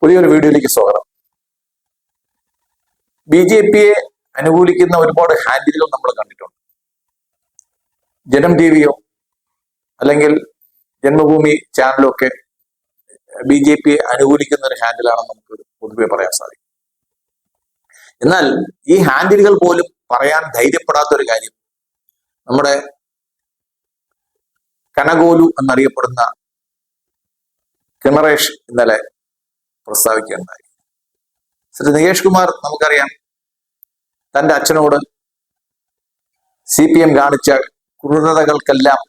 പുതിയൊരു വീഡിയോയിലേക്ക് സ്വാഗതം. BJP-യെ അനുകൂലിക്കുന്ന ഒരുപാട് ഹാൻഡിലുകൾ നമ്മൾ കണ്ടിട്ടുണ്ട്. ജനം ടിവിയോ അല്ലെങ്കിൽ ജന്മഭൂമി ചാനലോ ഒക്കെ BJP-യെ അനുകൂലിക്കുന്ന ഒരു ഹാൻഡിലാണെന്ന് നമുക്ക് പൊതുവെ പറയാൻ സാധിക്കും. എന്നാൽ ഈ ഹാൻഡിലുകൾ പോലും പറയാൻ ധൈര്യപ്പെടാത്ത ഒരു കാര്യം നമ്മുടെ കനകോലു എന്നറിയപ്പെടുന്ന കിണറേഷ് ഇന്നലെ പ്രസ്താവിക്കുകയുണ്ടായി. ശ്രീ നികേഷ് കുമാർ നമുക്കറിയാം, തന്റെ അച്ഛനോട് CPM കാണിച്ച ക്രൂരതകൾക്കെല്ലാം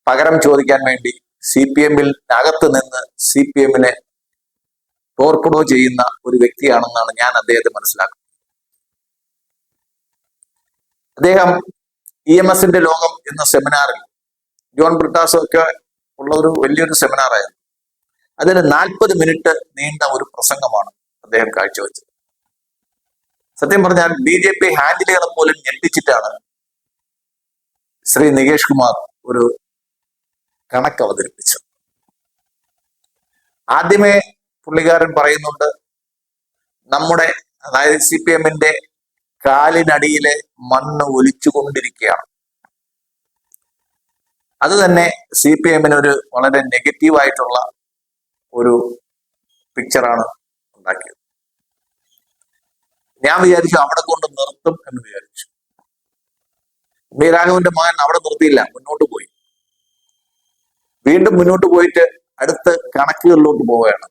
പകരം ചോദിക്കാൻ വേണ്ടി CPM-ൽ അകത്ത് നിന്ന് CPM-നെ ടോർപ്പിഡോ ചെയ്യുന്ന ഒരു വ്യക്തിയാണെന്നാണ് ഞാൻ അദ്ദേഹത്തെ മനസ്സിലാക്കുന്നത്. അദ്ദേഹം EMS-ന്റെ ലോകം എന്ന സെമിനാറിൽ ജോൺ ബ്രിട്ടാസ് ഒക്കെ ഉള്ള ഒരു വലിയൊരു സെമിനാറായിരുന്നു. അതിന് 40 മിനിറ്റ് നീണ്ട ഒരു പ്രസംഗമാണ് അദ്ദേഹം കാഴ്ചവെച്ചത്. സത്യം പറഞ്ഞാൽ BJP ഹാൻഡിലുകളെ പോലും ഞെട്ടിച്ചിട്ടാണ് ശ്രീ നികേഷ് കുമാർ ഒരു കണക്ക് അവതരിപ്പിച്ചത്. ആദ്യമേ പുള്ളിക്കാരൻ പറയുന്നുണ്ട്, നമ്മുടെ അതായത് CPM-ന്റെ കാലിനടിയിലെ മണ്ണ് ഒലിച്ചുകൊണ്ടിരിക്കുകയാണ്. അത് തന്നെ CPM-ന് ഒരു വളരെ നെഗറ്റീവായിട്ടുള്ള ഒരു പിക്ചറാണ് ഉണ്ടാക്കിയത്. ഞാൻ വിചാരിച്ചു അവിടെ കൊണ്ട് നിർത്തും എന്ന് വിചാരിച്ചു. രാഘവന്റെ മകൻ അവിടെ നിർത്തിയില്ല, മുന്നോട്ട് പോയി. വീണ്ടും മുന്നോട്ട് പോയിട്ട് അടുത്ത കണക്കുകളിലോട്ട് പോവുകയാണ്.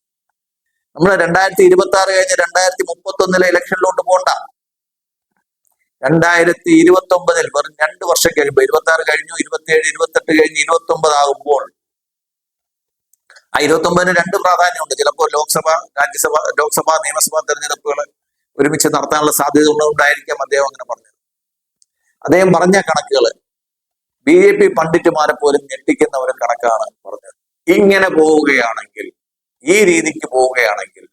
നമ്മൾ 2026 കഴിഞ്ഞ് 2031 ഇലക്ഷനിലോട്ട് പോകണ്ട. 2029 വെറും 2 വർഷം കഴിയുമ്പോൾ 26 കഴിഞ്ഞു, 27, 28 കഴിഞ്ഞ് 29 ആകുമ്പോൾ ആ 29-ന് 2 പ്രാധാന്യമുണ്ട്. ചിലപ്പോൾ ലോക്സഭ നിയമസഭാ തെരഞ്ഞെടുപ്പുകൾ ഒരുമിച്ച് നടത്താനുള്ള സാധ്യത ഉള്ളതുകൊണ്ടായിരിക്കാം അദ്ദേഹം അങ്ങനെ പറഞ്ഞത്. അദ്ദേഹം പറഞ്ഞ കണക്കുകൾ BJP പണ്ഡിറ്റുമാരെ പോലും ഞെട്ടിക്കുന്ന ഒരു കണക്കാണ് പറഞ്ഞത്. ഇങ്ങനെ പോവുകയാണെങ്കിൽ, ഈ രീതിക്ക് പോവുകയാണെങ്കിൽ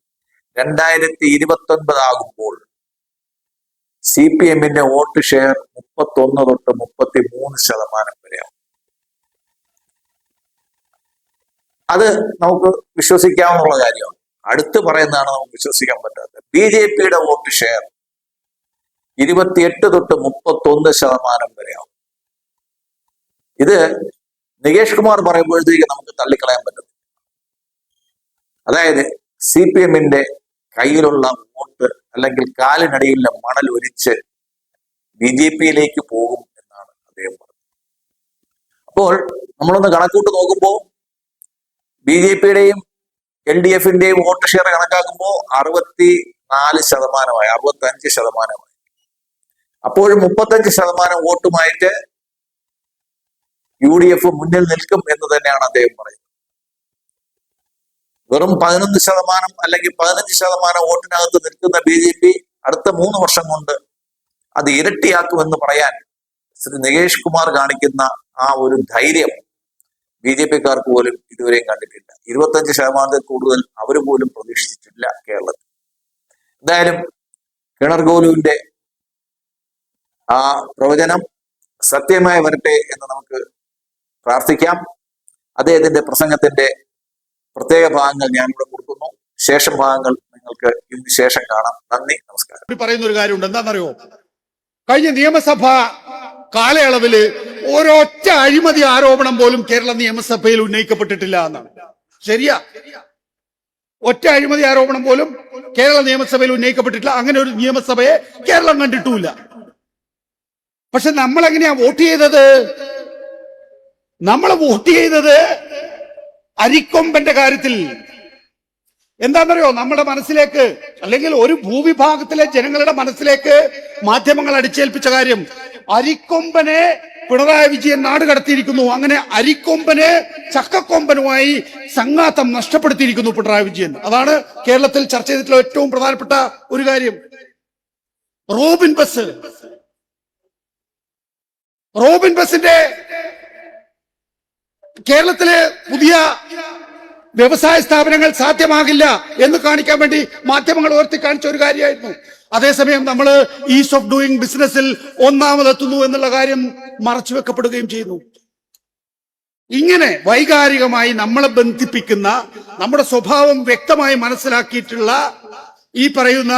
2029 ആകുമ്പോൾ CPM-ന്റെ വോട്ട് ഷെയർ 31 തൊട്ട് 33% വരെയാവും. അത് നമുക്ക് വിശ്വസിക്കാവുന്ന കാര്യമാണ്. അടുത്ത് പറയുന്നതാണ് നമുക്ക് വിശ്വസിക്കാൻ പറ്റാത്തത്. BJP-യുടെ വോട്ട് ഷെയർ 28 തൊട്ട് 31% വരെയാവും. ഇത് നികേഷ് കുമാർ പറയുമ്പോഴത്തേക്ക് നമുക്ക് തള്ളിക്കളയാൻ പറ്റും. അതായത് CPM-ന്റെ കയ്യിലുള്ള വോട്ട് അല്ലെങ്കിൽ കാലിനടിയിലെ മണൽ ഒലിച്ച് BJP-യിലേക്ക് പോകും എന്നാണ് അദ്ദേഹം പറഞ്ഞത്. അപ്പോൾ നമ്മളൊന്ന് കണക്കൂട്ട് നോക്കുമ്പോൾ BJP-യുടെയും LDF-ന്റെയും വോട്ട് ഷെയർ കണക്കാക്കുമ്പോൾ 64%, 65%. അപ്പോഴും 35% വോട്ടുമായിട്ട് UDF മുന്നിൽ നിൽക്കും എന്ന് തന്നെയാണ് അദ്ദേഹം പറയുന്നത്. വെറും 11% അല്ലെങ്കിൽ 15% വോട്ടിനകത്ത് നിൽക്കുന്ന BJP അടുത്ത 3 വർഷം കൊണ്ട് അത് ഇരട്ടിയാക്കുമെന്ന് പറയാൻ ശ്രീ നികേഷ് കുമാർ കാണിക്കുന്ന ആ ഒരു ധൈര്യം BJP-ക്കാർക്ക് പോലും ഇതുവരെയും കണ്ടിട്ടില്ല. 25% കൂടുതൽ അവർ പോലും പ്രതീക്ഷിച്ചിട്ടില്ല കേരളത്തിൽ. എന്തായാലും കിണർഗോലുവിന്റെ ആ പ്രവചനം സത്യമായി വരട്ടെ എന്ന് നമുക്ക് പ്രാർത്ഥിക്കാം. അദ്ദേഹത്തിന്റെ പ്രസംഗത്തിന്റെ പ്രത്യേക ഭാഗങ്ങൾ ഞാനിവിടെ കൊടുക്കുന്നു. ശേഷം ഭാഗങ്ങൾ നിങ്ങൾക്ക് ഇതിന് ശേഷം കാണാം. നന്ദി, നമസ്കാരം. പറയുന്ന ഒരു കാര്യമുണ്ട്, എന്താണെന്നറിയോ? കഴിഞ്ഞ നിയമസഭാ കാലയളവില് ഒരൊറ്റ അഴിമതി ആരോപണം പോലും കേരള നിയമസഭയിൽ ഉന്നയിക്കപ്പെട്ടിട്ടില്ല എന്നാണ്. ശരിയാ, ഒറ്റ അഴിമതി ആരോപണം പോലും കേരള നിയമസഭയിൽ ഉന്നയിക്കപ്പെട്ടിട്ടില്ല. അങ്ങനെ ഒരു നിയമസഭയെ കേരളം കണ്ടിട്ടുമില്ല. പക്ഷെ നമ്മൾ എങ്ങനെയാ വോട്ട് ചെയ്തത്? നമ്മൾ വോട്ട് ചെയ്തത് അരിക്കൊമ്പന്റെ കാര്യത്തിൽ. എന്താണെന്നറിയോ? നമ്മുടെ മനസ്സിലേക്ക് അല്ലെങ്കിൽ ഒരു ഭൂവിഭാഗത്തിലെ ജനങ്ങളുടെ മനസ്സിലേക്ക് മാധ്യമങ്ങൾ അടിച്ചേൽപ്പിച്ച കാര്യം, അരിക്കൊമ്പനെ പിണറായി വിജയൻ നാട് കടത്തിയിരിക്കുന്നു. അങ്ങനെ അരിക്കൊമ്പന് ചക്കക്കൊമ്പനുമായി സംഘാതം നഷ്ടപ്പെടുത്തിയിരിക്കുന്നു പിണറായി വിജയൻ. അതാണ് കേരളത്തിൽ ചർച്ച ചെയ്തിട്ടുള്ള ഏറ്റവും പ്രധാനപ്പെട്ട ഒരു കാര്യം. റോബിൻ ബസിന്റെ കേരളത്തിലെ പുതിയ വ്യവസായ സ്ഥാപനങ്ങൾ സാധ്യമാകില്ല എന്ന് കാണിക്കാൻ വേണ്ടി മാധ്യമങ്ങൾ ഉയർത്തി കാണിച്ച ഒരു കാര്യമായിരുന്നു. അതേസമയം നമ്മൾ ഈസ് ഓഫ് ഡൂയിങ് ബിസിനസ്സിൽ ഒന്നാമതെത്തുന്നു എന്നുള്ള കാര്യം മറച്ചു വെക്കപ്പെടുകയും ചെയ്യുന്നു. ഇങ്ങനെ വൈകാരികമായി നമ്മളെ ബന്ധിപ്പിക്കുന്ന, നമ്മുടെ സ്വഭാവം വ്യക്തമായി മനസ്സിലാക്കിയിട്ടുള്ള ഈ പറയുന്ന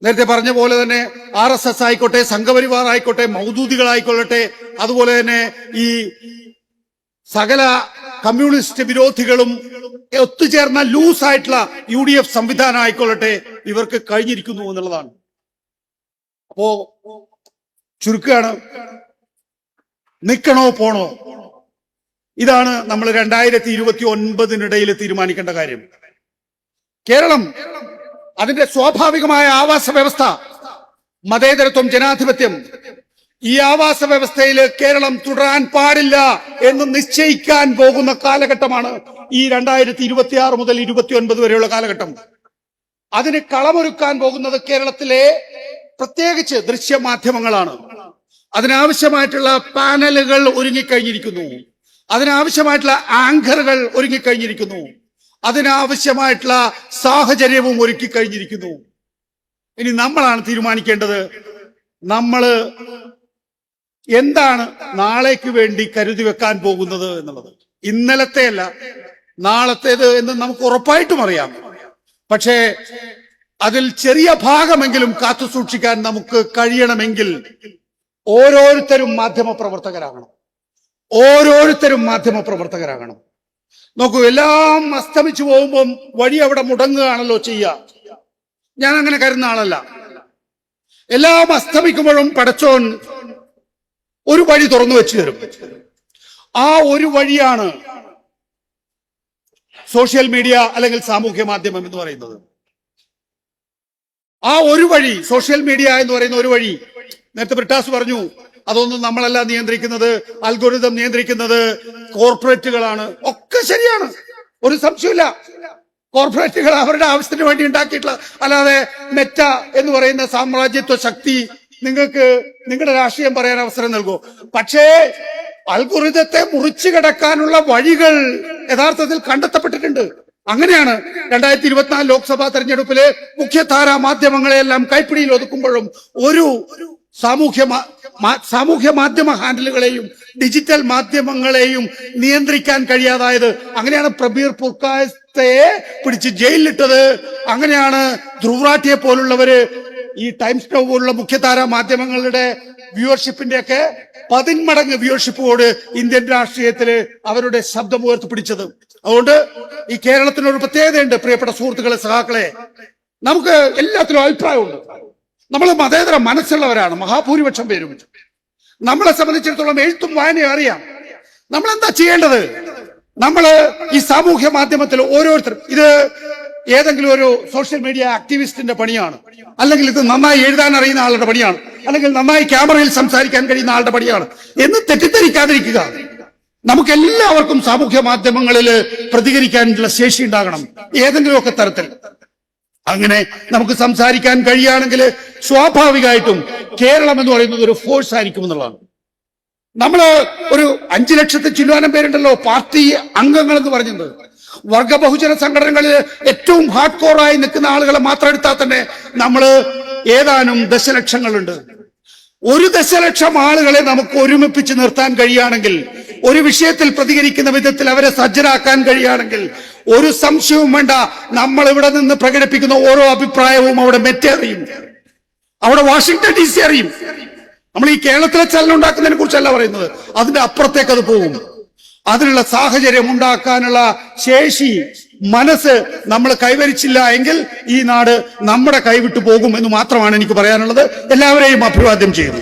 നേരത്തെ പറഞ്ഞ പോലെ തന്നെ RSS ആയിക്കോട്ടെ, സംഘപരിവാർ ആയിക്കോട്ടെ, മൗദൂദികളായിക്കൊള്ളട്ടെ, അതുപോലെ തന്നെ ഈ സകല കമ്മ്യൂണിസ്റ്റ് വിരോധികളും ഒത്തുചേർന്ന ലൂസായിട്ടുള്ള UDF സംവിധാനം ആയിക്കൊള്ളട്ടെ, ഇവർക്ക് കഴിഞ്ഞിരിക്കുന്നു എന്നുള്ളതാണ്. അപ്പോ ചുരുക്കാണ്, നിൽക്കണോ പോണോ, ഇതാണ് നമ്മൾ 2029 തീരുമാനിക്കേണ്ട കാര്യം. കേരളം അതിന്റെ സ്വാഭാവികമായ ആവാസ വ്യവസ്ഥ, മതേതരത്വം, ജനാധിപത്യം, ഈ ആവാസ വ്യവസ്ഥയിൽ കേരളം തുടരാൻ പാടില്ല എന്ന് നിശ്ചയിക്കാൻ പോകുന്ന കാലഘട്ടമാണ് ഈ 2026 മുതൽ 29 വരെയുള്ള കാലഘട്ടം. അതിന് കളമൊരുക്കാൻ പോകുന്നത് കേരളത്തിലെ പ്രത്യേകിച്ച് ദൃശ്യമാധ്യമങ്ങളാണ്. അതിനാവശ്യമായിട്ടുള്ള പാനലുകൾ ഒരുങ്ങിക്കഴിഞ്ഞിരിക്കുന്നു, അതിനാവശ്യമായിട്ടുള്ള ആങ്കറുകൾ ഒരുങ്ങിക്കഴിഞ്ഞിരിക്കുന്നു, അതിനാവശ്യമായിട്ടുള്ള സാഹചര്യവും ഒരുക്കി കഴിഞ്ഞിരിക്കുന്നു. ഇനി നമ്മളാണ് തീരുമാനിക്കേണ്ടത്, നമ്മൾ എന്താണ് നാളേക്ക് വേണ്ടി കരുതി വെക്കാൻ പോകുന്നത് എന്നുള്ളത്. ഇന്നലത്തെ അല്ല, നാളത്തേത് എന്ന് നമുക്ക് ഉറപ്പായിട്ടും അറിയാം. പക്ഷേ അതിൽ ചെറിയ ഭാഗമെങ്കിലും കാത്തു സൂക്ഷിക്കാൻ നമുക്ക് കഴിയണമെങ്കിൽ ഓരോരുത്തരും മാധ്യമപ്രവർത്തകരാകണം. ഓരോരുത്തരും മാധ്യമപ്രവർത്തകരാകണം. നോക്കൂ, എല്ലാം അസ്തമിച്ചു പോകുമ്പം വഴി അവിടെ മുടങ്ങുകയാണല്ലോ ചെയ്യുക. ഞാൻ അങ്ങനെ കരുതുന്ന ആളല്ല. എല്ലാം അസ്തമിക്കുമ്പോഴും പടച്ചോൻ ഒരു വഴി തുറന്നു വെച്ചു തരും. ആ ഒരു വഴിയാണ് സോഷ്യൽ മീഡിയ അല്ലെങ്കിൽ സാമൂഹ്യ മാധ്യമം എന്ന് പറയുന്നത്. ആ ഒരു വഴി, സോഷ്യൽ മീഡിയ എന്ന് പറയുന്ന ഒരു വഴി, നേരത്തെ ബ്രിട്ടാസ് പറഞ്ഞു, അതൊന്നും നമ്മളല്ല നിയന്ത്രിക്കുന്നത്, അൽഗോരിതം നിയന്ത്രിക്കുന്നത് കോർപ്പറേറ്റുകളാണ്. ഒക്കെ ശരിയാണ്, ഒരു സംശയമില്ല. കോർപ്പറേറ്റുകൾ അവരുടെ ആവശ്യത്തിന് വേണ്ടി ഉണ്ടാക്കിയിട്ടുള്ള, അല്ലാതെ മെറ്റ എന്ന് പറയുന്ന സാമ്രാജ്യത്വ ശക്തി നിങ്ങൾക്ക് നിങ്ങളുടെ രാഷ്ട്രീയം പറയാൻ അവസരം നൽകുമോ? പക്ഷേ അൽഗോരിതത്തെ മുറിച്ചു കടക്കാനുള്ള വഴികൾ യഥാർത്ഥത്തിൽ കണ്ടെത്തപ്പെട്ടിട്ടുണ്ട്. അങ്ങനെയാണ് 2024 ലോക്സഭാ തെരഞ്ഞെടുപ്പില് മുഖ്യധാരാ മാധ്യമങ്ങളെയെല്ലാം കൈപ്പിടിയിൽ ഒതുക്കുമ്പോഴും ഒരു സാമൂഹ്യ മാധ്യമ ഹാൻഡിലുകളെയും ഡിജിറ്റൽ മാധ്യമങ്ങളെയും നിയന്ത്രിക്കാൻ കഴിയാതായത്. അങ്ങനെയാണ് പ്രബീർ പുർക്കായത്തെ പിടിച്ച് ജയിലിലിട്ടത്. അങ്ങനെയാണ് ധ്രുവറാട്ടിയെ പോലുള്ളവര് ഈ ടൈംസ് നൗ പോലുള്ള മുഖ്യധാരാ മാധ്യമങ്ങളുടെ വ്യൂവർഷിപ്പിന്റെ ഒക്കെ 10 മടങ്ങ് വ്യൂവർഷിപ്പോട് ഇന്ത്യൻ രാഷ്ട്രീയത്തില് അവരുടെ ശബ്ദം ഉയർത്തിപ്പിടിച്ചത്. അതുകൊണ്ട് ഈ കേരളത്തിനൊരു പ്രത്യേകതയുണ്ട്, പ്രിയപ്പെട്ട സുഹൃത്തുക്കളെ, സഹാക്കളെ. നമുക്ക് എല്ലാത്തിലും അഭിപ്രായമുണ്ട്. നമ്മൾ മതേതര മനസ്സുള്ളവരാണ് മഹാഭൂരിപക്ഷം പേരും. നമ്മളെ സംബന്ധിച്ചിടത്തോളം എഴുത്തും വായനയും അറിയാം. നമ്മൾ എന്താ ചെയ്യേണ്ടത്? നമ്മൾ ഈ സാമൂഹ്യ മാധ്യമത്തിൽ ഓരോരുത്തരും, ഇത് ഏതെങ്കിലും ഒരു സോഷ്യൽ മീഡിയ ആക്ടിവിസ്റ്റിന്റെ പണിയാണ്, അല്ലെങ്കിൽ ഇത് നന്നായി എഴുതാൻ അറിയുന്ന ആളുടെ പണിയാണ്, അല്ലെങ്കിൽ നന്നായി ക്യാമറയിൽ സംസാരിക്കാൻ കഴിയുന്ന ആളുടെ പണിയാണ് എന്ന് തെറ്റിദ്ധരിക്കാതിരിക്കുക. നമുക്ക് എല്ലാവർക്കും സാമൂഹ്യ മാധ്യമങ്ങളിൽ പ്രതികരിക്കാനുള്ള ശേഷി ഉണ്ടാകണം, ഏതെങ്കിലുമൊക്കെ തരത്തിൽ. അങ്ങനെ നമുക്ക് സംസാരിക്കാൻ കഴിയുകയാണെങ്കിൽ സ്വാഭാവികമായിട്ടും കേരളം എന്ന് പറയുന്നത് ഒരു ഫോഴ്സ് ആയിരിക്കും എന്നുള്ളതാണ്. നമ്മള് ഒരു 5 ലക്ഷത്തി ചില്ലുവാനം പേരുണ്ടല്ലോ പാർട്ടി അംഗങ്ങൾ എന്ന് പറഞ്ഞത്. വർഗ ബഹുജന സംഘടനകളിൽ ഏറ്റവും ഹാർഡ് കോറായി നിൽക്കുന്ന ആളുകളെ മാത്രം എടുത്താൽ തന്നെ നമ്മള് ഏതാനും ദശലക്ഷങ്ങളുണ്ട്. 1 ദശലക്ഷം ആളുകളെ നമുക്ക് ഒരുമിപ്പിച്ച് നിർത്താൻ കഴിയുകയാണെങ്കിൽ, ഒരു വിഷയത്തിൽ പ്രതികരിക്കുന്ന വിധത്തിൽ അവരെ സജ്ജരാക്കാൻ കഴിയുകയാണെങ്കിൽ, ഒരു സംശയവും വേണ്ട, നമ്മൾ ഇവിടെ നിന്ന് പ്രകടിപ്പിക്കുന്ന ഓരോ അഭിപ്രായവും അവിടെ മെറ്റ അറിയും, അവിടെ വാഷിംഗ്ടൺ DC അറിയും. നമ്മൾ ഈ കേരളത്തിലെ ചലനം ഉണ്ടാക്കുന്നതിനെ കുറിച്ചല്ല പറയുന്നത്, അതിന്റെ അപ്പുറത്തേക്ക് അത് പോകും. അതിനുള്ള സാഹചര്യം ഉണ്ടാക്കാനുള്ള ശേഷി, മനസ്സ് നമ്മൾ കൈവരിച്ചില്ല എങ്കിൽ ഈ നാട് നമ്മുടെ കൈവിട്ടു പോകും എന്ന് മാത്രമാണ് എനിക്ക് പറയാനുള്ളത്. എല്ലാവരെയും അഭിവാദ്യം ചെയ്യുന്നു.